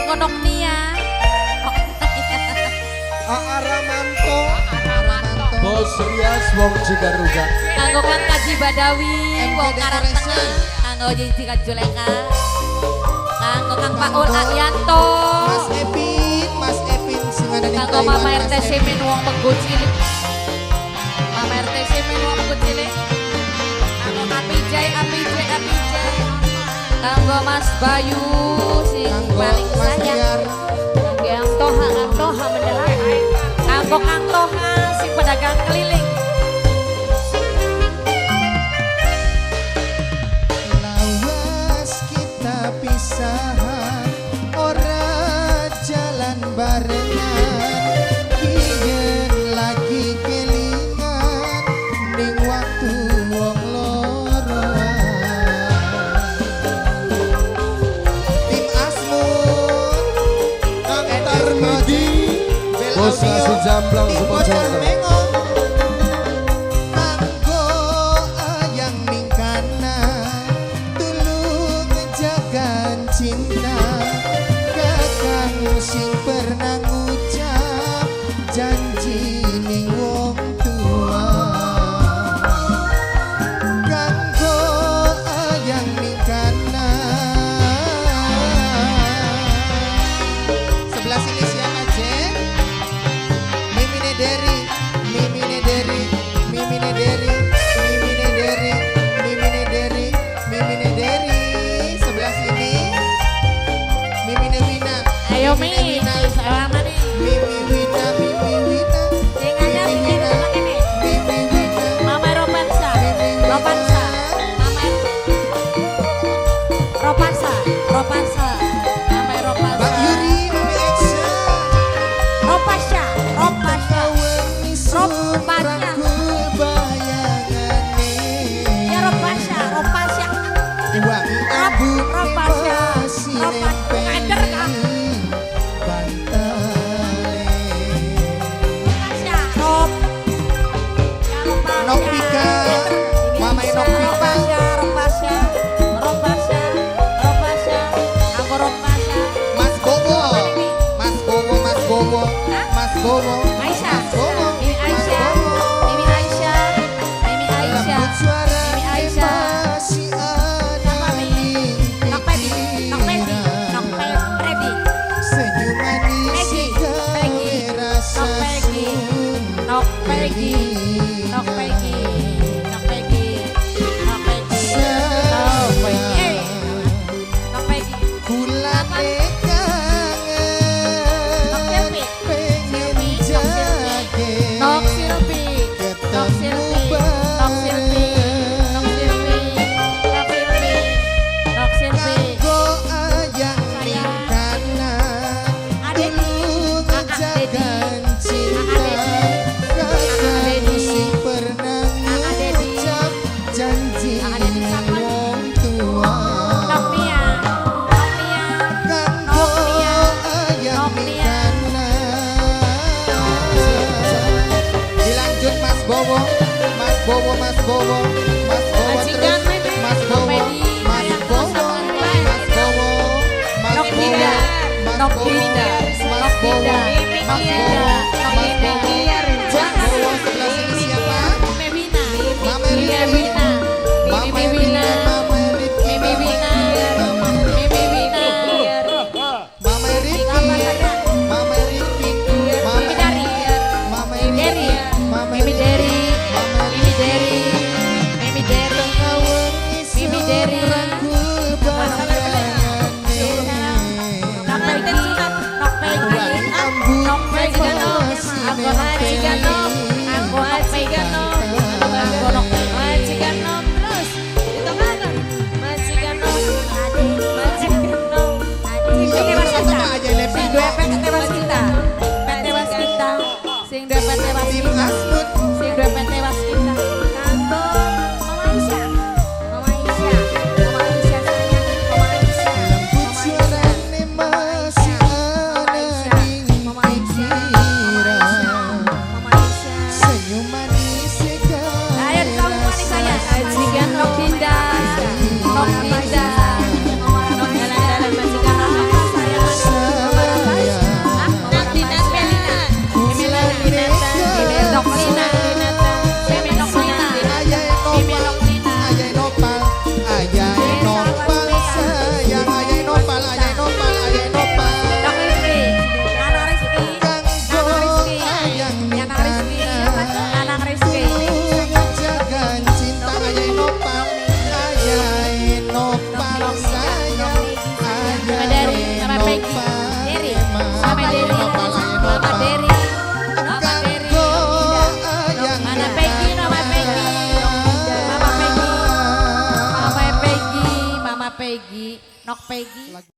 kanggo Noknia. Aramanto. Bos Rias wong Cigaruga. Kanggo Kang Kaji Badawi wong MGD Karang Koreksi. Tengah. Kanggo Jessica Juleka. Kanggo Kang Paul Arianto. Mas Epin sing ada di Kanggo Mama RT Simin wong Menggo Cilik. Mama RT Simin wong Menggo Cilik. Kanggo APJ. Kanggo Mas Bayu sing paling sayang. Kanggo Kang Toha mendelak. Kanggo Kang Toha sing pedagang keliling. Lawas kita pisahan ora jalan barengan kiyen lagi kelingan ning waktu wong loroan tim Asmun antar mudi Bos Nasi Jamblang Support Center. kanggo ayang ning kanan tulung jagan cinta kakang sing pernah ngucap janji ning wong tua kanggo ayang ning kanan sebelah sini siapa Jen? Mimine Deri Mimine Deri Mimine Deri Mimine Deri Mimine Deri Mimine Deri sebelah sini Mimine Wina Ayo Mimine Mi, Wina sama nih. Mimi Wina Mimi Wina Singanya Mimi Mimi Wina sebelah ini. Mimi Wina Mama Ropansa. Mimi Wina Ropansa. Mama Ropansa. Ropansa. Mama Ropansa. Mbak Yuri Mami Eksa Ropasya. Ropasya. Kawengi surangkul bayangane Ya Ropasya. Ropasya. Wangi abu Ropasya. pasti Ropasya. Kader kan. bantale Ropasya. Rop. Ya Ropasya. Nopika Mamai Nopika Ropasya. Ropasya. Ropasya. Ropasya. Aku Ropasya. Mas Bobo Mas Bobo Mas Bobo Mas Bobo Aisyah. Mas Bobo Mimi Mas Aisyah. Bobo Mimi Aisyah. Mimi Aisyah. Lembut suara Mimi Aisyah. masih ada Apa Mi? di Nok Pedi. Nok Pedi. pikiran. Nok Pedi. Senyum manis Peggy, gawe Peggy, rasa Nok Peggy, Nok Peggy, Nok Peggy, Nok Peggy, Nok Peggy, Nok Peggy, Nok Peggy, Kula Apa? kangen Nok Silvi, pengen Silvi, Nok Silvi, jage Nok Silvi, Nok Silvi, Nok Silvi, Nok Silvi, Nok Silvi, kanggo ayang ning kanan Ade di, tulung jagan cinta kakang Dedi. sing pernah Dedi. ngucap janji Dedi siapa? wong tua Nok Mia, Nok Mia, kanggo Noknia. ayang ning Noknia. kanan dilanjut Mas Bowo Mas Bowo Mas Bowo Mas Bowo Bajingan, terus Mede. Mas Bowo Nopedi, Mas kayak Bowo sama Mas lain. Bowo Mas Nok Bowo Dinda, Mas Nok Bowo Dinda, Mas Nok Bowo Dinda, Mas Nok Bowo Dinda, Mas Nok Dinda. Bowo Mas Bowo sebelah sini siapa? Mewina, Mama Mimi Rifki. Wina, Mama Mimi Wina, Mama Rifki Mimi Wina, Mama Mimi Wina, Mama Rifki Apa saja? Mama Rifki Mama Mimi Dari, Mama Mimi Dari, Rifki Mama Mimi Dari, Mama Mimi Dari, Mimi Mama Deri, Mama Deri, Mama Deri, Mana Peggy, Mama Peggy, Mama Peggy, Mama Peggy, Mama Peggy, Nok Peggy.